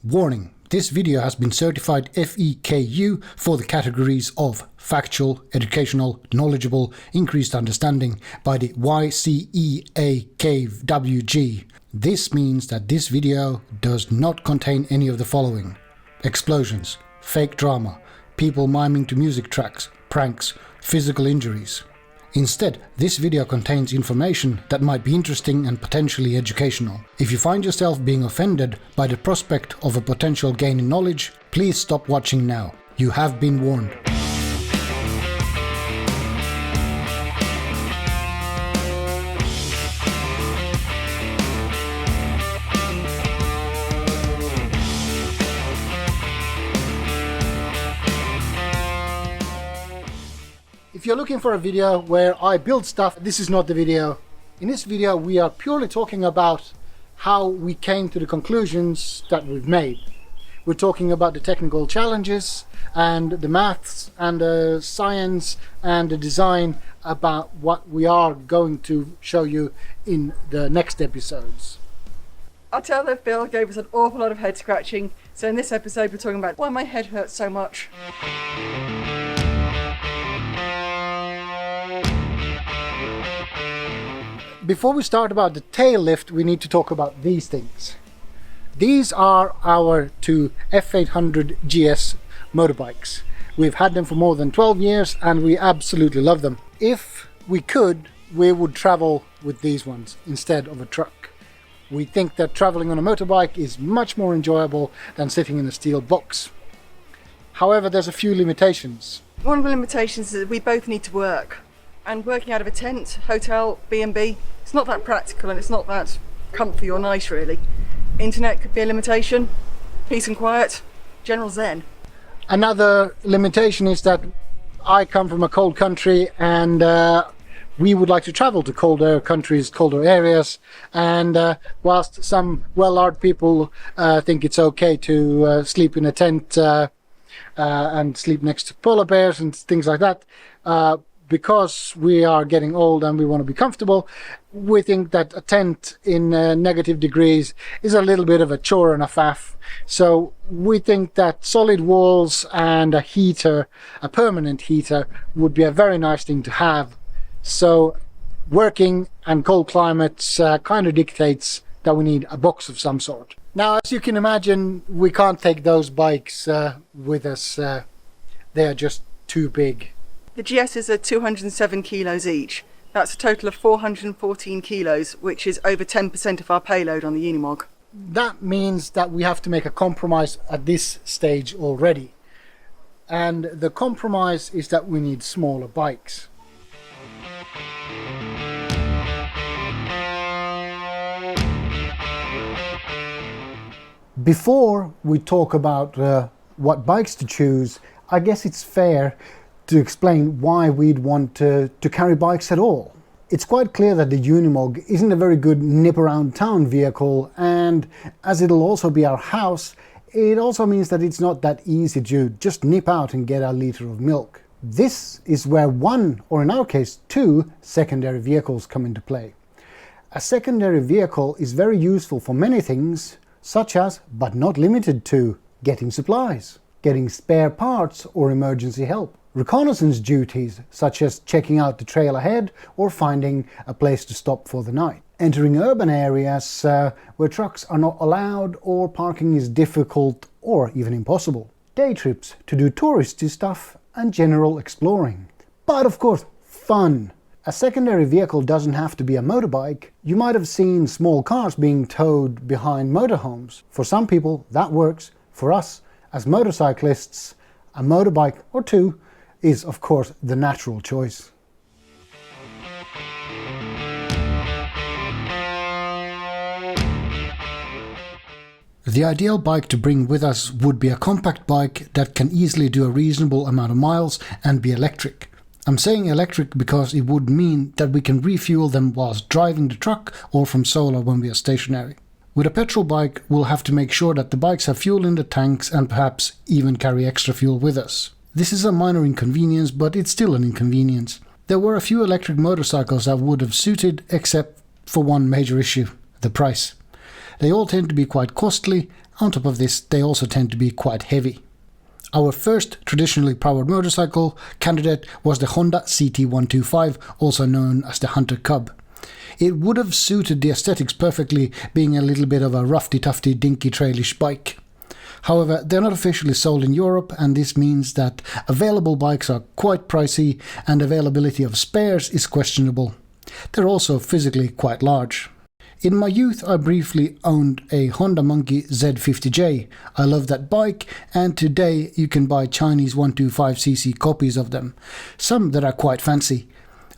Warning: this video has been certified FEKU for the categories of factual, educational, knowledgeable, increased understanding by the YCE-a.k.a. This means that this video does not contain any of the following: explosions, fake drama, people miming to music tracks, pranks, physical injuries. Instead, this video contains information that might be interesting and potentially educational. If you find yourself being offended by the prospect of a potential gain in knowledge, please stop watching now. You have been warned. If you're looking for a video where I build stuff, this is not the video. In this video we are purely talking about how we came to the conclusions that we've made. We're talking about the technical challenges and the maths and the science and the design about what we are going to show you in the next episodes. I'll tell that Phil gave us an awful lot of head scratching, so in this episode we're talking about why my head hurts so much. Before we start about the tail lift, we need to talk about these things. These are our two F800 GS motorbikes. We've had them for more than 12 years and we absolutely love them. If we could, we would travel with these ones instead of a truck. We think that traveling on a motorbike is much more enjoyable than sitting in a steel box. However, there's a few limitations. One of the limitations is that we both need to work. And working out of a tent, hotel, B&B, it's not that practical and it's not that comfy or nice really. Internet could be a limitation, peace and quiet, general zen. Another limitation is that I come from a cold country and we would like to travel to colder countries, colder areas, and whilst some well-armed people think it's okay to sleep in a tent and sleep next to polar bears and things like that, because we are getting old and we want to be comfortable, we think that a tent in negative degrees is a little bit of a chore and a faff. So we think that solid walls and a heater, a permanent heater, would be a very nice thing to have. So working and cold climates kind of dictates that we need a box of some sort. Now, as you can imagine, we can't take those bikes with us. They are just too big. The GSs are 207 kilos each. That's a total of 414 kilos, which is over 10% of our payload on the Unimog. That means that we have to make a compromise at this stage already. And the compromise is that we need smaller bikes. Before we talk about what bikes to choose, I guess it's fair to explain why we'd want to carry bikes at all. It's quite clear that the Unimog isn't a very good nip around town vehicle, and as it'll also be our house, it also means that it's not that easy to just nip out and get a litre of milk. This is where one, or in our case two, secondary vehicles come into play. A secondary vehicle is very useful for many things, such as, but not limited to, getting supplies, getting spare parts or emergency help, reconnaissance duties such as checking out the trail ahead or finding a place to stop for the night, entering urban areas where trucks are not allowed or parking is difficult or even impossible, day trips to do touristy stuff and general exploring. But of course, fun. A secondary vehicle doesn't have to be a motorbike. You might have seen small cars being towed behind motorhomes. For some people that works. For us as motorcyclists, a motorbike or two is of course the natural choice. The ideal bike to bring with us would be a compact bike that can easily do a reasonable amount of miles and be electric. I'm saying electric because it would mean that we can refuel them whilst driving the truck or from solar when we are stationary. With a petrol bike, we'll have to make sure that the bikes have fuel in the tanks and perhaps even carry extra fuel with us. This is a minor inconvenience, but it's still an inconvenience. There were a few electric motorcycles that would have suited, except for one major issue: the price. They all tend to be quite costly, On top of this, they also tend to be quite heavy. Our first traditionally powered motorcycle candidate was the Honda CT125, also known as the Hunter Cub. It would have suited the aesthetics perfectly, being a little bit of a roughy-tufty, dinky trailish bike. However, they're not officially sold in Europe, and this means that available bikes are quite pricey and availability of spares is questionable. They're also physically quite large. In my youth, I briefly owned a Honda Monkey Z50J. I love that bike, and today you can buy Chinese 125cc copies of them, some that are quite fancy.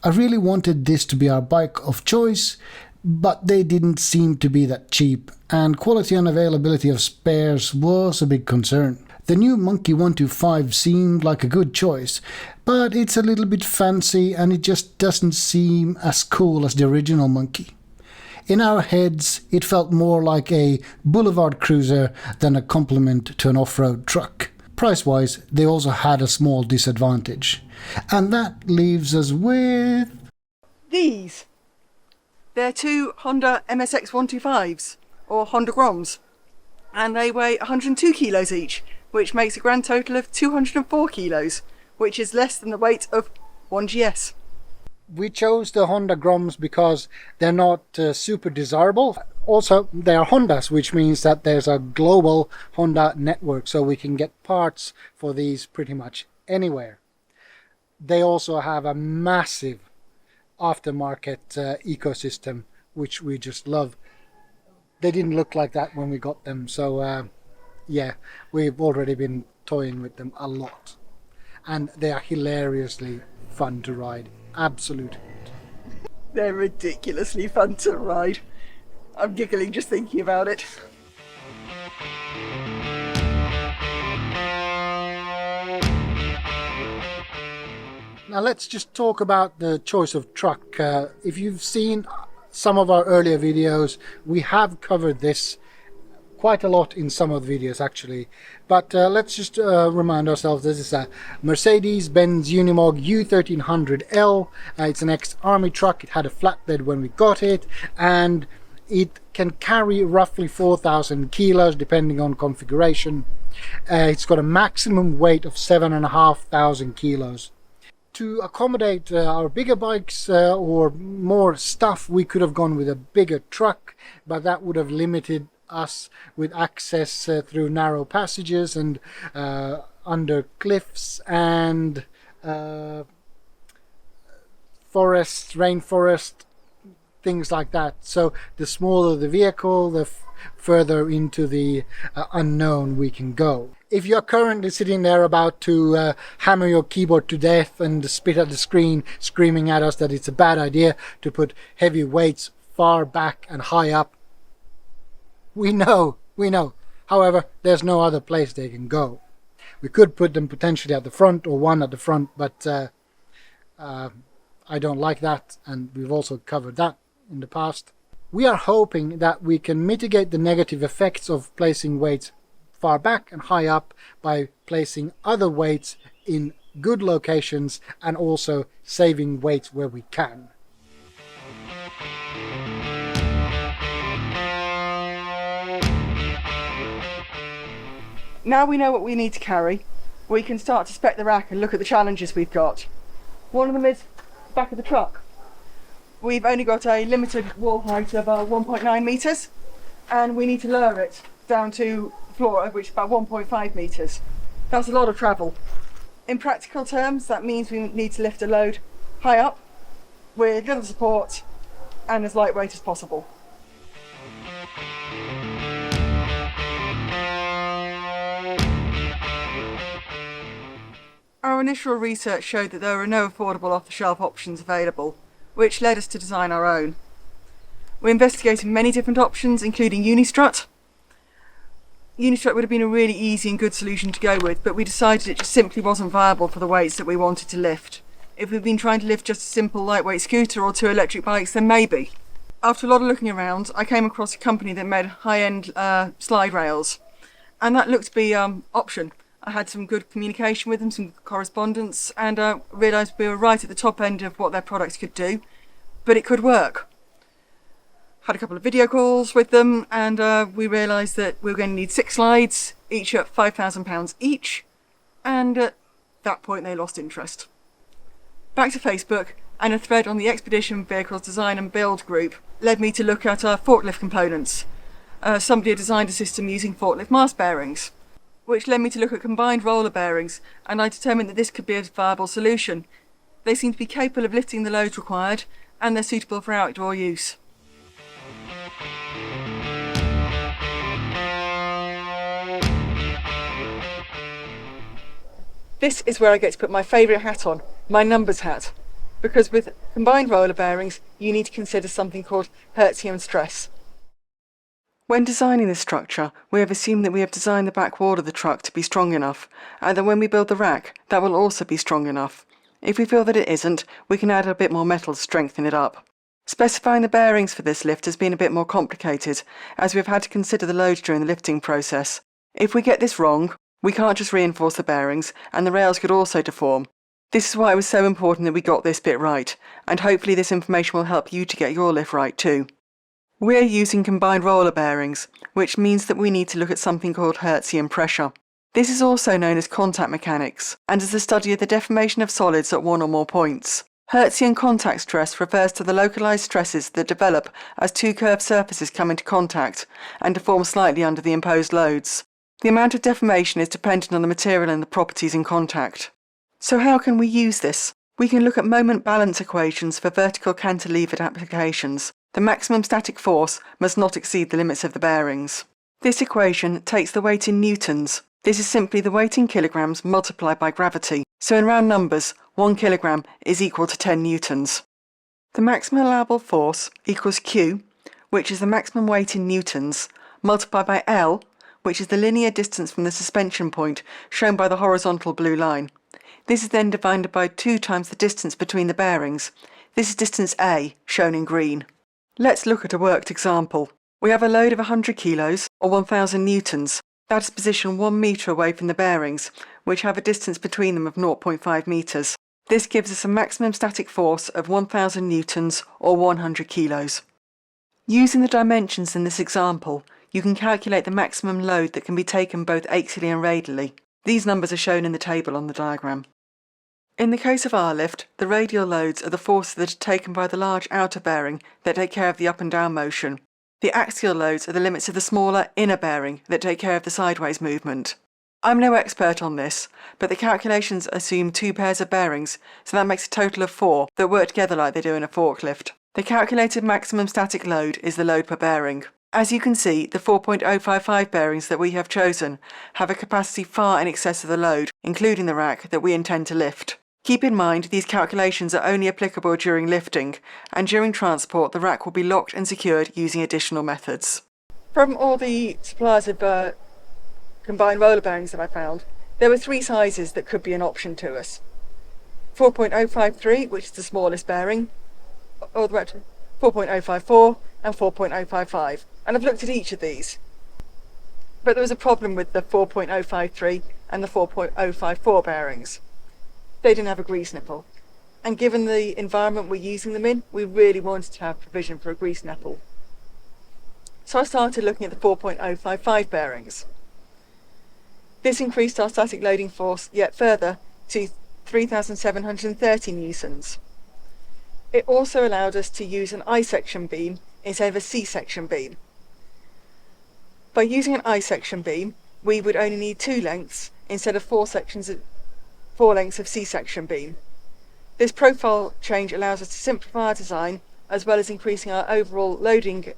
I really wanted this to be our bike of choice, but they didn't seem to be that cheap, and quality and availability of spares was a big concern. The new Monkey 125 seemed like a good choice, but it's a little bit fancy and it just doesn't seem as cool as the original Monkey. In our heads, it felt more like a boulevard cruiser than a complement to an off-road truck. Price-wise, they also had a small disadvantage. And that leaves us with... these. They're two Honda MSX 125s, or Honda Groms, and they weigh 102 kilos each, which makes a grand total of 204 kilos, which is less than the weight of one GS. We chose the Honda Groms because they're not super desirable. Also, they are Hondas, which means that there's a global Honda network, so we can get parts for these pretty much anywhere. They also have a massive aftermarket ecosystem, which we just love. They didn't look like that when we got them, so yeah, we've already been toying with them a lot. And they are hilariously fun to ride. Absolute. They're ridiculously fun to ride. I'm giggling just thinking about it. Now let's just talk about the choice of truck. If you've seen some of our earlier videos, we have covered this quite a lot in some of the videos actually, but let's just remind ourselves this is a Mercedes-Benz Unimog U1300L. It's an ex-army truck. It had a flatbed when we got it, and it can carry roughly 4,000 kilos depending on configuration. It's got a maximum weight of 7,500 kilos. To accommodate our bigger bikes or more stuff, we could have gone with a bigger truck, but that would have limited us with access through narrow passages and under cliffs and forests, rainforest, things like that. So the smaller the vehicle, the further into the unknown we can go. If you're currently sitting there about to hammer your keyboard to death and spit at the screen, screaming at us that it's a bad idea to put heavy weights far back and high up, we know. However, there's no other place they can go. We could put them potentially at the front or one at the front, but I don't like that, and we've also covered that in the past. We are hoping that we can mitigate the negative effects of placing weights far back and high up by placing other weights in good locations and also saving weights where we can. Now we know what we need to carry, we can start to spec the rack and look at the challenges we've got. One of them is the back of the truck. We've only got a limited wall height of 1.9 metres, and we need to lower it down to the floor, which is about 1.5 metres. That's a lot of travel. In practical terms, that means we need to lift a load high up with little support and as lightweight as possible. Our initial research showed that there were no affordable off-the-shelf options available, which led us to design our own. We investigated many different options, including Unistrut. Unistrut would have been a really easy and good solution to go with, but we decided it just simply wasn't viable for the weights that we wanted to lift. If we'd been trying to lift just a simple lightweight scooter or 2 electric bikes, then maybe. After a lot of looking around, I came across a company that made high-end slide rails, and that looked to be an option. I had some good communication with them, some good correspondence, and realised we were right at the top end of what their products could do, but it could work. had a couple of video calls with them, and we realised that we were going to need 6 slides, each at £5,000 each, and at that point they lost interest. Back to Facebook, and a thread on the Expedition Vehicles Design and Build group led me to look at our forklift components. Somebody had designed a system using forklift mast bearings, which led me to look at combined roller bearings, and I determined that this could be a viable solution. They seem to be capable of lifting the loads required, and they're suitable for outdoor use. This is where I get to put my favourite hat on, my numbers hat, because with combined roller bearings you need to consider something called Hertzian stress. When designing this structure, we have assumed that we have designed the back wall of the truck to be strong enough, and that when we build the rack, that will also be strong enough. If we feel that it isn't, we can add a bit more metal to strengthen it up. Specifying the bearings for this lift has been a bit more complicated, as we have had to consider the load during the lifting process. If we get this wrong, we can't just reinforce the bearings, and the rails could also deform. This is why it was so important that we got this bit right, and hopefully this information will help you to get your lift right too. We are using combined roller bearings, which means that we need to look at something called Hertzian pressure. This is also known as contact mechanics, and is the study of the deformation of solids at one or more points. Hertzian contact stress refers to the localized stresses that develop as 2 curved surfaces come into contact and deform slightly under the imposed loads. The amount of deformation is dependent on the material and the properties in contact. So how can we use this? We can look at moment balance equations for vertical cantilevered applications. The maximum static force must not exceed the limits of the bearings. This equation takes the weight in newtons. This is simply the weight in kilograms multiplied by gravity. So in round numbers, 1 kilogram is equal to 10 newtons. The maximum allowable force equals Q, which is the maximum weight in newtons, multiplied by L, which is the linear distance from the suspension point shown by the horizontal blue line. This is then divided by 2 times the distance between the bearings. This is distance A, shown in green. Let's look at a worked example. We have a load of 100 kilos, or 1000 newtons. That is positioned 1 metre away from the bearings, which have a distance between them of 0.5 metres. This gives us a maximum static force of 1000 newtons, or 100 kilos. Using the dimensions in this example, you can calculate the maximum load that can be taken both axially and radially. These numbers are shown in the table on the diagram. In the case of our lift, the radial loads are the forces that are taken by the large outer bearing that take care of the up and down motion. The axial loads are the limits of the smaller inner bearing that take care of the sideways movement. I'm no expert on this, but the calculations assume 2 pairs of bearings, so that makes a total of 4 that work together like they do in a forklift. The calculated maximum static load is the load per bearing. As you can see, the 4.055 bearings that we have chosen have a capacity far in excess of the load, including the rack, that we intend to lift. Keep in mind these calculations are only applicable during lifting, and during transport the rack will be locked and secured using additional methods. From all the suppliers of combined roller bearings that I found, there were 3 sizes that could be an option to us. 4.053, which is the smallest bearing, all the way up to 4.054 and 4.055, and I've looked at each of these. But there was a problem with the 4.053 and the 4.054 bearings. They didn't have a grease nipple, and given the environment we're using them in, we really wanted to have provision for a grease nipple. So I started looking at the 4.055 bearings. This increased our static loading force yet further to 3,730 newtons. It also allowed us to use an I-section beam instead of a C-section beam. By using an I-section beam, we would only need 2 lengths instead of 4 lengths of C-section beam. This profile change allows us to simplify our design, as well as increasing our overall loading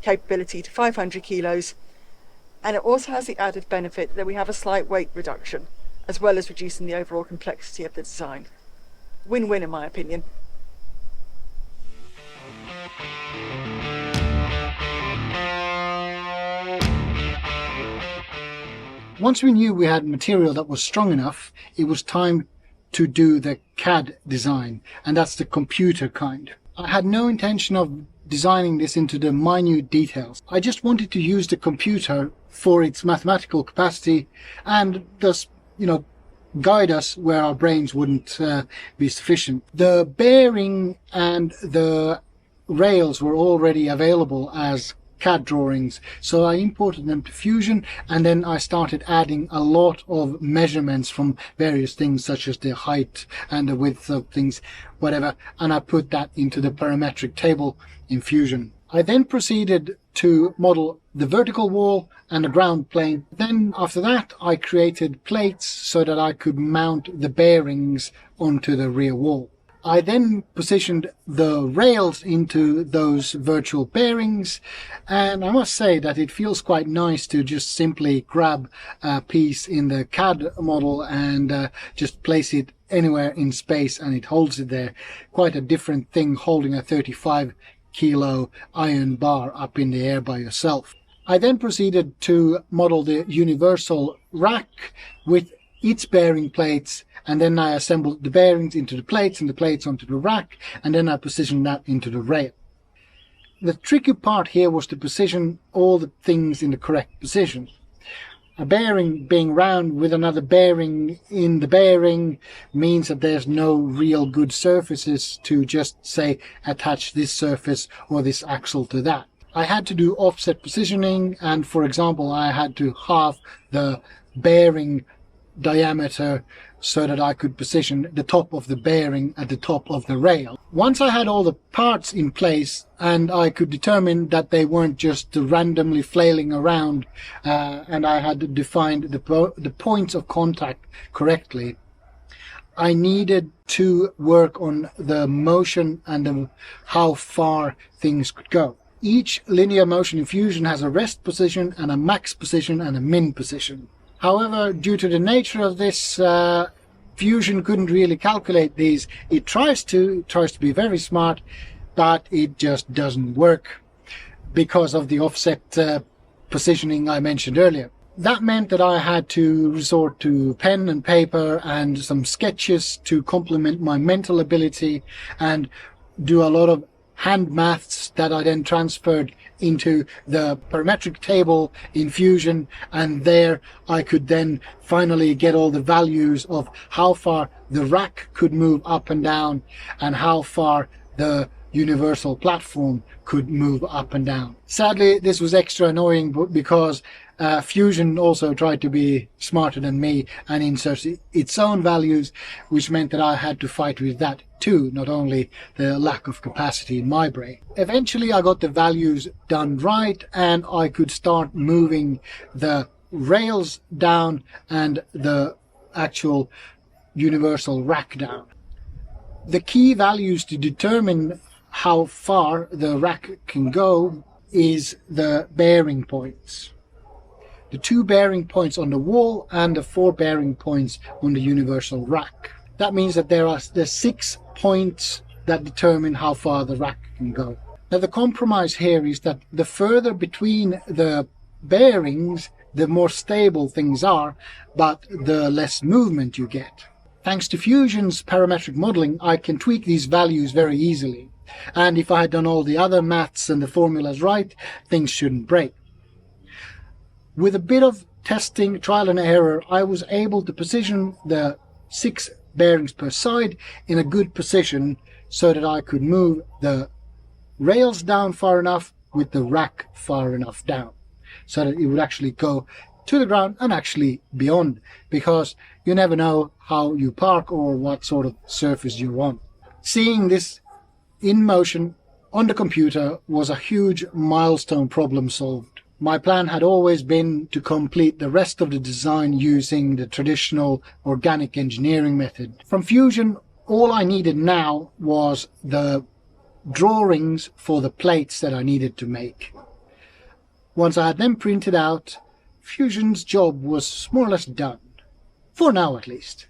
capability to 500 kilos, and it also has the added benefit that we have a slight weight reduction, as well as reducing the overall complexity of the design. Win-win in my opinion. Once we knew we had material that was strong enough, it was time to do the CAD design, and that's the computer kind. I had no intention of designing this into the minute details. I just wanted to use the computer for its mathematical capacity and thus, guide us where our brains wouldn't be sufficient. The bearing and the rails were already available as CAD drawings, so I imported them to Fusion, and then I started adding a lot of measurements from various things such as the height and the width of things, whatever, and I put that into the parametric table in Fusion. I then proceeded to model the vertical wall and the ground plane. Then after that I created plates so that I could mount the bearings onto the rear wall. I then positioned the rails into those virtual bearings, and I must say that it feels quite nice to just simply grab a piece in the CAD model and just place it anywhere in space and it holds it there. Quite a different thing holding a 35-kilo iron bar up in the air by yourself. I then proceeded to model the universal rack with its bearing plates, and then I assembled the bearings into the plates and the plates onto the rack, and then I positioned that into the rail. The tricky part here was to position all the things in the correct position. A bearing being round with another bearing in the bearing means that there's no real good surfaces to just say attach this surface or this axle to that. I had to do offset positioning, and for example I had to halve the bearing diameter so that I could position the top of the bearing at the top of the rail. Once I had all the parts in place and I could determine that they weren't just randomly flailing around, and I had defined the points of contact correctly, I needed to work on the motion and how far things could go. Each linear motion in Fusion has a rest position and a max position and a min position. However, due to the nature of this, Fusion couldn't really calculate these. It tries to be very smart, but it just doesn't work because of the offset positioning I mentioned earlier. That meant that I had to resort to pen and paper and some sketches to complement my mental ability and do a lot of hand maths that I then transferred into the parametric table in Fusion, and there I could then finally get all the values of how far the rack could move up and down and how far the universal platform could move up and down. Sadly, this was extra annoying because Fusion also tried to be smarter than me and insert its own values, which meant that I had to fight with that too, not only the lack of capacity in my brain. Eventually I got the values done right and I could start moving the rails down and the actual universal rack down. The key values to determine how far the rack can go is the bearing points. The 2 bearing points on the wall and the 4 bearing points on the universal rack. That means that there's 6 points that determine how far the rack can go. Now the compromise here is that the further between the bearings, the more stable things are, but the less movement you get. Thanks to Fusion's parametric modeling, I can tweak these values very easily. And if I had done all the other maths and the formulas right, things shouldn't break. With a bit of testing, trial and error, I was able to position the 6 bearings per side in a good position so that I could move the rails down far enough with the rack far enough down so that it would actually go to the ground and actually beyond, because you never know how you park or what sort of surface you're on. Seeing this in motion on the computer was a huge milestone problem solved. My plan had always been to complete the rest of the design using the traditional organic engineering method. From Fusion, all I needed now was the drawings for the plates that I needed to make. Once I had them printed out, Fusion's job was more or less done. For now, at least.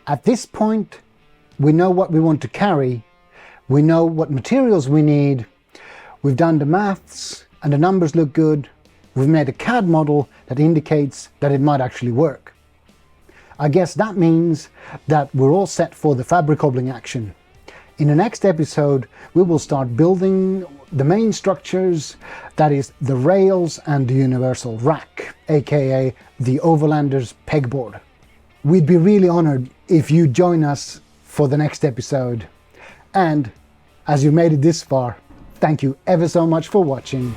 At this point, we know what we want to carry, we know what materials we need, we've done the maths and the numbers look good, we've made a CAD model that indicates that it might actually work. I guess that means that we're all set for the fabric cobbling action. In the next episode, we will start building the main structures, that is the rails and the universal rack, aka the Overlander's pegboard. We'd be really honored if you join us for the next episode. And as you made it this far, thank you ever so much for watching.